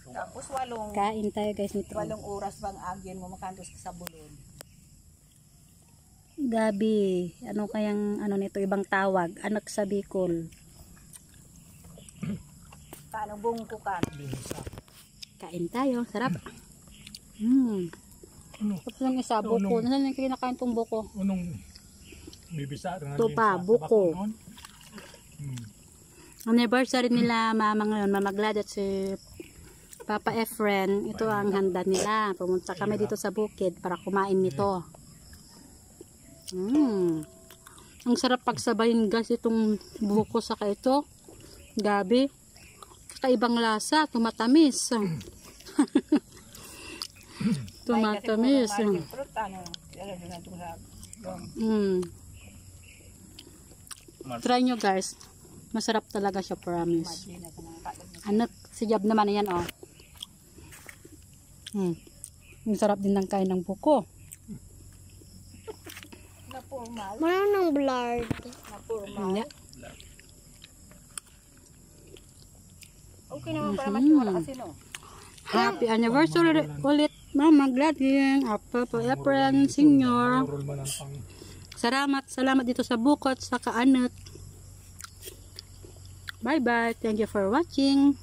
Tapos walong Kain tayo guys nito. 8 oras bang agyan mo makantos ka sa bulod. Gabi. Ano kayang ano nito ibang tawag? Anak sa Bicol. Kanang bungkukan. Kain tayo. Sarap. Tapos lang isa, buko. Nasaan yung kinakain tong buko? Unong bibisa. Ito pa, buko. Anniversary nila mama ngayon, Mama Glad at si Papa Efren. Ito ang handa nila. Pumunta kami dito sa bukid para kumain nito. Ang sarap pagsabayin guys itong buko saka ito. Gabi. Kakaibang lasa, tumatamis. Tumatamis. Try nyo guys. Masarap talaga siya, promise. Anak, si Jab naman yan, oh. Ang sarap din ng kain ng buko. Maraming blurred. Okay naman para mas wala kasi no. Happy anniversary ulit, Mama Gladys, Papa Efren, Senior. Salamat dito sa buko at sa kaanat. Bye bye. Thank you for watching.